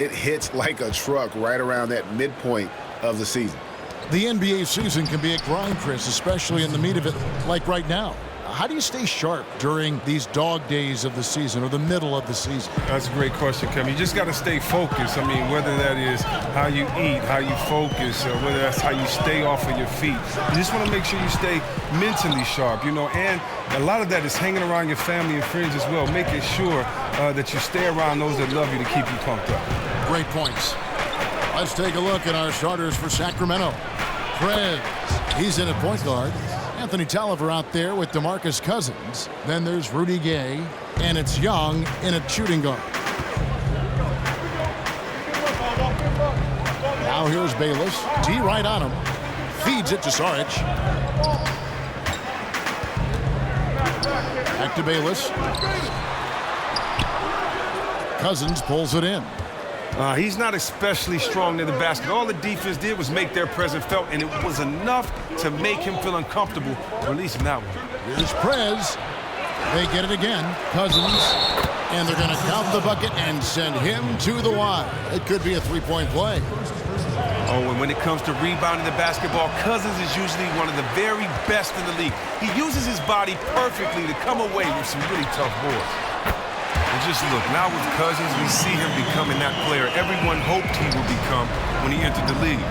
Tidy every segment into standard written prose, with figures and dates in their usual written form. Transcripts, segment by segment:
It hits like a truck right around that midpoint of the season. The NBA season can be a grind, Chris, especially in the meat of it, like right now. How do you stay sharp during these dog days of the season or the middle of the season? That's a great question, Kevin. You just got to stay focused. I mean, whether that is how you eat, how you focus, or whether that's how you stay off of your feet. You just want to make sure you stay mentally sharp, you know, and a lot of that is hanging around your family and friends as well, making sure that you stay around those that love you to keep you pumped up. Great points. Let's take a look at our starters for Sacramento. Prez, he's in at point guard. Anthony Tolliver out there with DeMarcus Cousins. Then there's Rudy Gay, and it's Young in at shooting guard. Now here's Bayless. D right on him. Feeds it to Saric. Back to Bayless. Cousins pulls it in. He's not especially strong near the basket. All the defense did was make their presence felt, and it was enough to make him feel uncomfortable, releasing that one. Here's Prez. They get it again. Cousins. And they're going to count the bucket and send him to the wide. It could be a three-point play. Oh, and when it comes to rebounding the basketball, Cousins is usually one of the very best in the league. He uses his body perfectly to come away with some really tough boards. And just look, now with Cousins, we see him becoming that player everyone hoped he would become when he entered the league.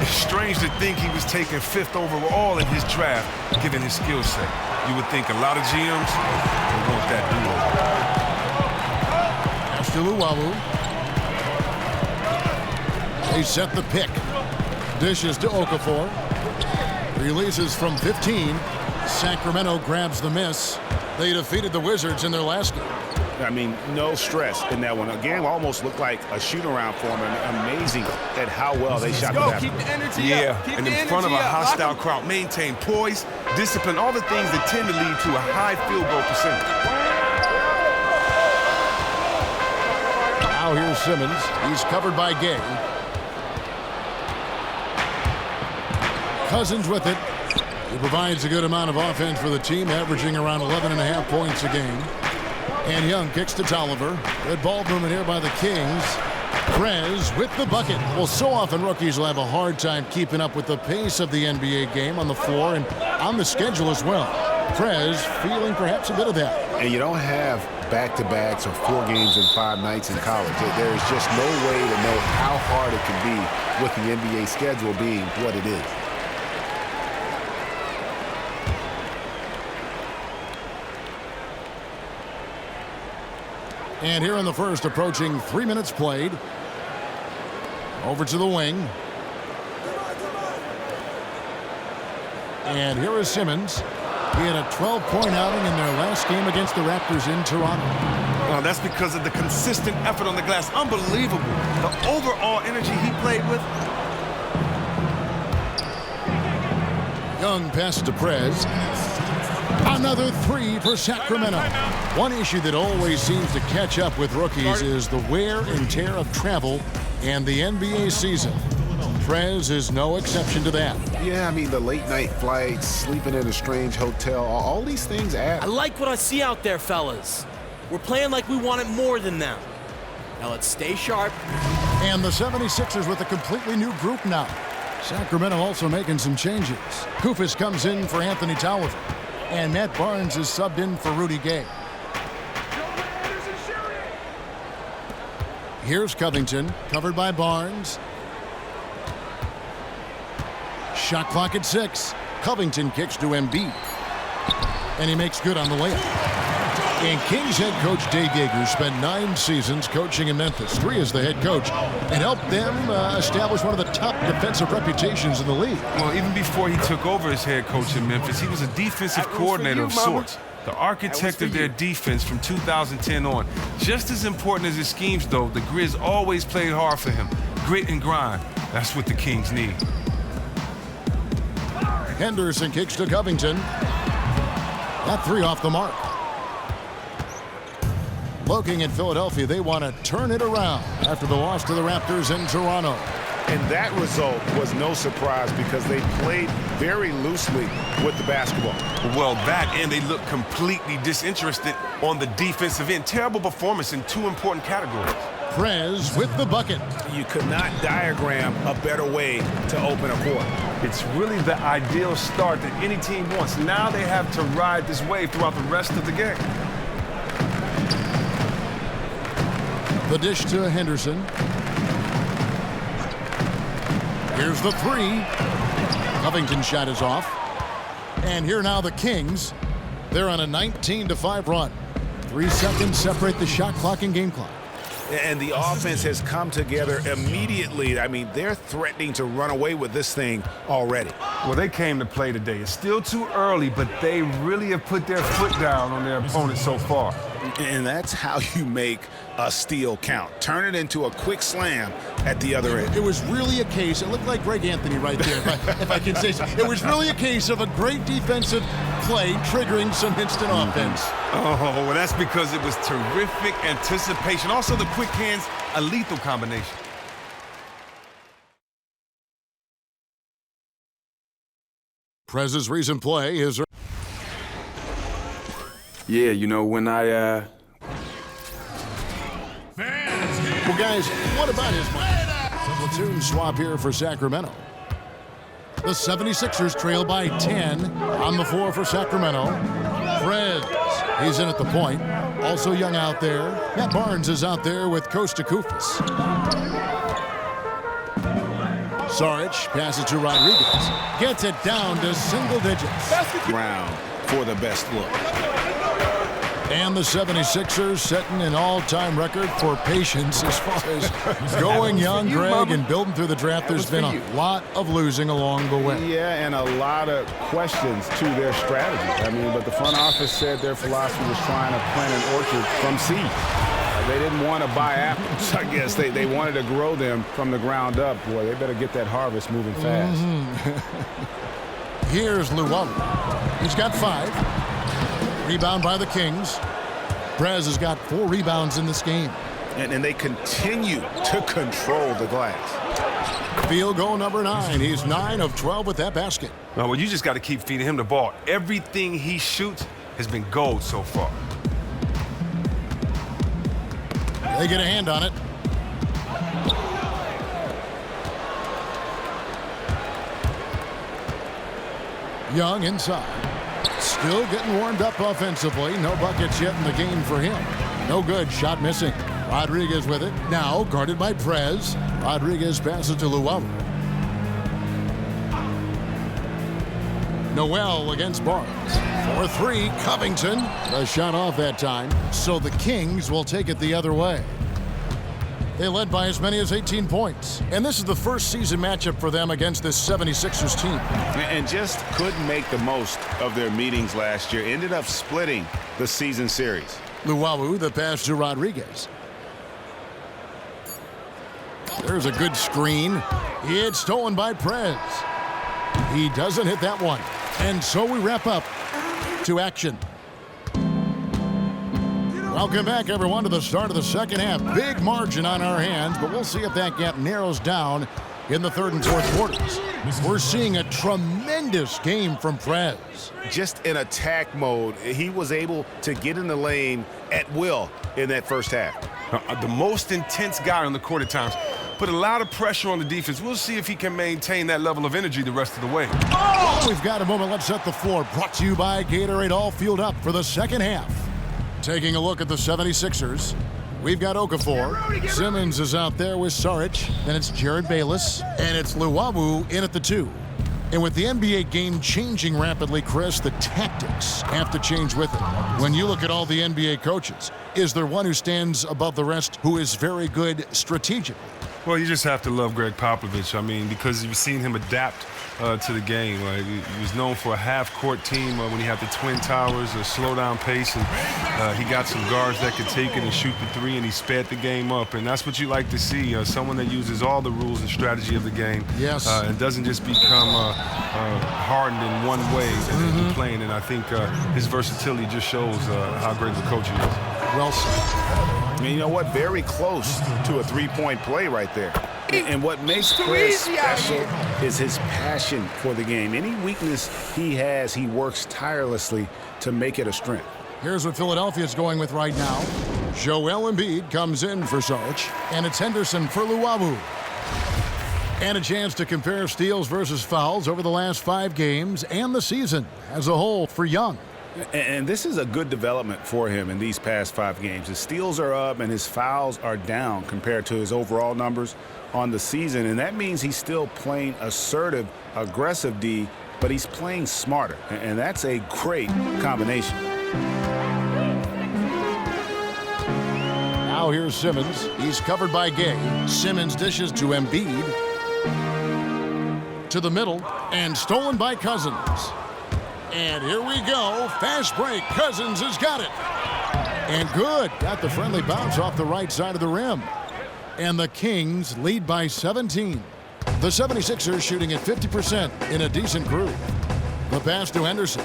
It's strange to think he was taken 5th overall in his draft, given his skill set. You would think a lot of GMs would want that do-over. Pass to Luwawu. They set the pick. Dishes to Okafor. Releases from 15. Sacramento grabs the miss. They defeated the Wizards in their last game. I mean, no stress in that one. Again, almost looked like a shoot-around for them. Amazing at how well they shot the basket. Keep the energy up. Keep and the in front of a energy up. hostile crowd, maintain poise, discipline, all the things that tend to lead to a high field goal percentage. Now here's Simmons. He's covered by Gay. Cousins with it. He provides a good amount of offense for the team, averaging around 11.5 points a game. And Young kicks to Tolliver. Good ball movement here by the Kings. Prez with the bucket. Well, so often rookies will have a hard time keeping up with the pace of the NBA game on the floor and on the schedule as well. Prez feeling perhaps a bit of that. And you don't have back-to-backs or 4 games in 5 nights in college. There is just no way to know how hard it can be with the NBA schedule being what it is. And here in the first, approaching 3 minutes played. Over to the wing. And here is Simmons. He had a 12-point outing in their last game against the Raptors in Toronto. Well, that's because of the consistent effort on the glass. Unbelievable. The overall energy he played with. Young pass to Prez. Another 3 for Sacramento. One issue that always seems to catch up with rookies is the wear and tear of travel and the NBA season. Prez is no exception to that. Yeah, I mean, the late-night flights, sleeping in a strange hotel, all these things add. I like what I see out there, fellas. We're playing like we want it more than them. Now let's stay sharp. And the 76ers with a completely new group now. Sacramento also making some changes. Koufos comes in for Anthony Tolliver. And Matt Barnes is subbed in for Rudy Gay. Here's Covington, covered by Barnes. Shot clock at 6. Covington kicks to Embiid. And he makes good on the layup. And Kings head coach Dave Yeager spent 9 seasons coaching in Memphis, 3 as the head coach, and helped them establish one of the top defensive reputations in the league. Well, even before he took over as head coach in Memphis, he was a defensive coordinator of sorts, the architect of their defense from 2010 on. Just as important as his schemes, though, the Grizz always played hard for him. Grit and grind, that's what the Kings need. Henderson kicks to Covington. That 3 off the mark. Looking at Philadelphia, they want to turn it around after the loss to the Raptors in Toronto. And that result was no surprise because they played very loosely with the basketball. Well, that and they look completely disinterested on the defensive end. Terrible performance in 2 important categories. Prez with the bucket. You could not diagram a better way to open a quarter. It's really the ideal start that any team wants. Now they have to ride this wave throughout the rest of the game. The dish to Henderson. Here's the three. Covington's shot is off. And here now the Kings. They're on a 19-5 run. 3 seconds separate the shot clock and game clock. And the offense has come together immediately. I mean, they're threatening to run away with this thing already. Well, they came to play today. It's still too early, but they really have put their foot down on their opponent so far. And that's how you make a steal count. Turn it into a quick slam at the other end. It was really a case, it looked like Greg Anthony right there, if I can say so. It was really a case of a great defensive play triggering some instant offense. Oh, well, that's because it was terrific anticipation. Also, the quick hands, a lethal combination. Prez's recent play is... Yeah, you know, when Well, guys, what about his play? Platoon swap here for Sacramento. The 76ers trail by 10 on the floor for Sacramento. Prez, he's in at the point. Also young out there. Matt Barnes is out there with Costa Koufis. Saric passes to Rodriguez. Gets it down to single digits. Round for the best look. And the 76ers setting an all-time record for patience as far as going young, Greg, and building through the draft. There's been a lot of losing along the way. Yeah, and a lot of questions to their strategy. I mean, but the front office said their philosophy was trying to plant an orchard from seed. They didn't want to buy apples, I guess. They wanted to grow them from the ground up. Boy, they better get that harvest moving fast. Here's Luwawu. He's got 5. Rebound by the Kings. Prez has got 4 rebounds in this game. And they continue to control the glass. Field goal number 9. He's 9 of 12 with that basket. Well, you just got to keep feeding him the ball. Everything he shoots has been gold so far. They get a hand on it. Young inside. Still getting warmed up offensively. No buckets yet in the game for him. No good. Shot missing. Rodriguez with it. Now guarded by Prez. Rodriguez passes to Luwawu. Noel against Barnes. 4-3. Covington. The shot off that time. So the Kings will take it the other way. They led by as many as 18 points. And this is the first season matchup for them against this 76ers team. And just couldn't make the most of their meetings last year. Ended up splitting the season series. Luwawu, the pass to Rodriguez. There's a good screen. It's stolen by Prez. He doesn't hit that one. And so we wrap up to action. Welcome back, everyone, to the start of the second half. Big margin on our hands, but we'll see if that gap narrows down in the third and fourth quarters. We're seeing a tremendous game from Prez. Just in attack mode, he was able to get in the lane at will in that first half. The most intense guy on the court at times. Put a lot of pressure on the defense. We'll see if he can maintain that level of energy the rest of the way. Oh! We've got a moment. Let's set the floor. Brought to you by Gatorade, all fueled up for the second half. Taking a look at the 76ers, we've got Okafor. Simmons is out there with Saric. Then it's Jared Bayless. And it's Luwawu in at the 2. And with the NBA game changing rapidly, Chris, the tactics have to change with it. When you look at all the NBA coaches, is there one who stands above the rest who is very good strategically? Well, you just have to love Greg Popovich. I mean, because you've seen him adapt to the game. He was known for a half-court team when he had the Twin Towers, a slow-down pace, and he got some guards that could take it and shoot the 3, and he sped the game up. And that's what you like to see, someone that uses all the rules and strategy of the game. Yes. And doesn't just become hardened in one way that he's playing. And I think his versatility just shows how great of a coach he is. Well said. And you know what? Very close to a 3-point play right there. And what makes Prez special is his passion for the game. Any weakness he has, he works tirelessly to make it a strength. Here's what Philadelphia is going with right now. Joel Embiid comes in for Sarge, and it's Henderson for Luwawu. And a chance to compare steals versus fouls over the last 5 games and the season as a whole for Young. And this is a good development for him in these past 5 games. His steals are up and his fouls are down compared to his overall numbers on the season. And that means he's still playing assertive, aggressive D, but he's playing smarter. And that's a great combination. Now here's Simmons. He's covered by Gay. Simmons dishes to Embiid. To the middle, and stolen by Cousins. And here we go. Fast break. Cousins has got it. And good. Got the friendly bounce off the right side of the rim. And the Kings lead by 17. The 76ers shooting at 50% in a decent groove. The pass to Henderson.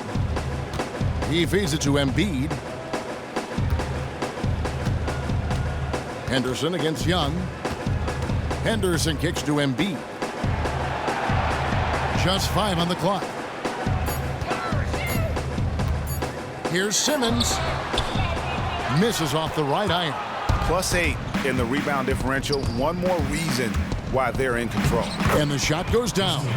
He feeds it to Embiid. Henderson against Young. Henderson kicks to Embiid. Just 5 on the clock. Here's Simmons. Misses off the right iron. +8 in the rebound differential. One more reason why they're in control. And the shot goes down.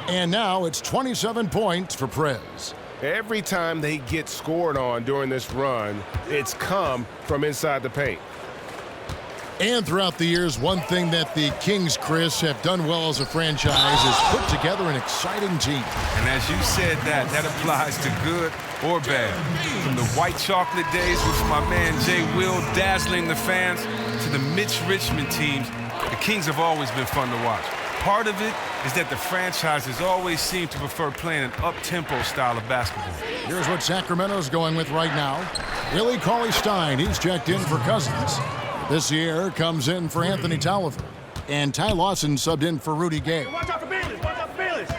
And now it's 27 points for Prez. Every time they get scored on during this run, it's come from inside the paint. And throughout the years, one thing that the Kings, Chris, have done well as a franchise is put together an exciting team. And as you said, that applies to good or bad. From the white chocolate days with my man Jay Will dazzling the fans to the Mitch Richmond teams, the Kings have always been fun to watch. Part of it is that the franchises always seem to prefer playing an up-tempo style of basketball. Here's what Sacramento's going with right now. Willie Cauley-Stein, he's checked in for Cousins. This year comes in for Anthony Tolliver. And Ty Lawson subbed in for Rudy Gay. Watch out for Bayless. Watch out for Bayless.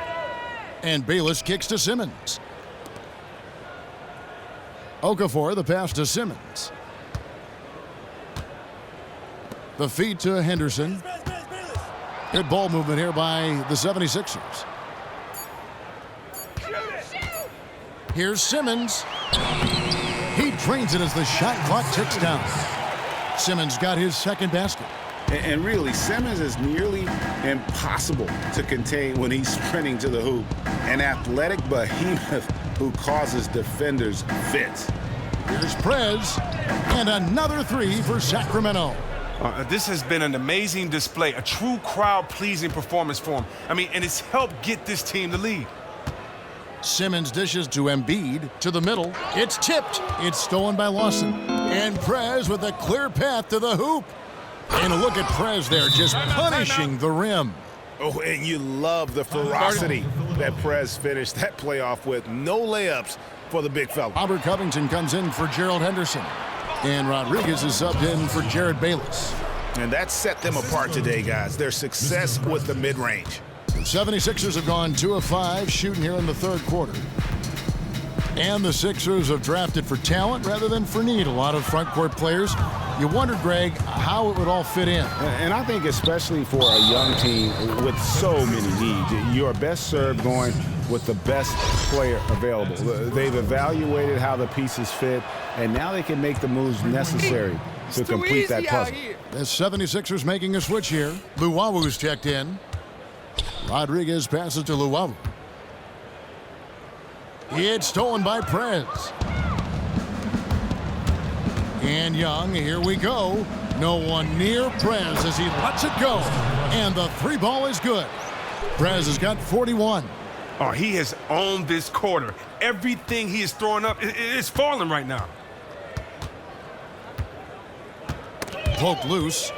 And Bayless kicks to Simmons. Okafor, the pass to Simmons. The feed to Henderson. Good ball movement here by the 76ers. Here's Simmons. He drains it as the shot clock ticks down. Simmons got his second basket. And really, Simmons is nearly impossible to contain when he's sprinting to the hoop. An athletic behemoth who causes defenders fits. Here's Prez. And another 3 for Sacramento. This has been an amazing display, a true crowd-pleasing performance for him. I mean, and it's helped get this team the lead. Simmons dishes to Embiid to the middle. It's tipped. It's stolen by Lawson. And Prez with a clear path to the hoop. And a look at Prez there, just punishing the rim. Oh, and you love the ferocity that Prez finished that playoff with. No layups for the big fella. Robert Covington comes in for Gerald Henderson. And Rodriguez is subbed in for Jared Bayless. And that set them apart today, guys. Their success with the mid-range. The 76ers have gone 2 of 5 shooting here in the third quarter. And the Sixers have drafted for talent rather than for need. A lot of front court players. You wondered, Greg, how it would all fit in. And I think especially for a young team with so many needs, you're best served going with the best player available. They've evaluated how the pieces fit, and now they can make the moves necessary to complete that puzzle. The 76ers making a switch here. Luwawu's checked in. Rodriguez passes to Luwawu. It's stolen by Prez. And Young, here we go. No one near Prez as he lets it go. And the 3 ball is good. Prez has got 41. Oh, he has owned this quarter. Everything he is throwing up is falling right now. Poke loose.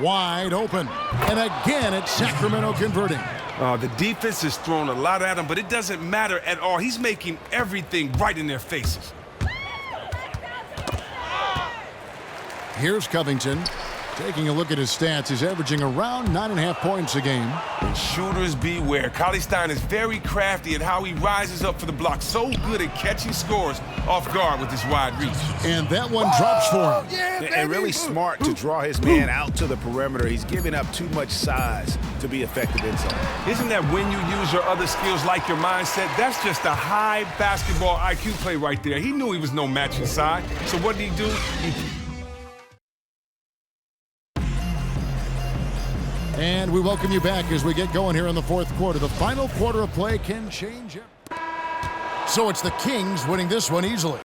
Wide open. And again, it's Sacramento converting. The defense has thrown a lot at him, but it doesn't matter at all. He's making everything right in their faces. Here's Covington. Taking a look at his stats, he's averaging around 9.5 points a game. Shooters beware. Cauley-Stein is very crafty at how he rises up for the block. So good at catching scores off guard with his wide reach. And that one drops for him. And really smart to draw his man out to the perimeter. He's giving up too much size to be effective inside. Isn't that when you use your other skills like your mindset? That's just a high basketball IQ play right there. He knew he was no match inside. So what did he do? And we welcome you back as we get going here in the fourth quarter. The final quarter of play can change it. So it's the Kings winning this one easily.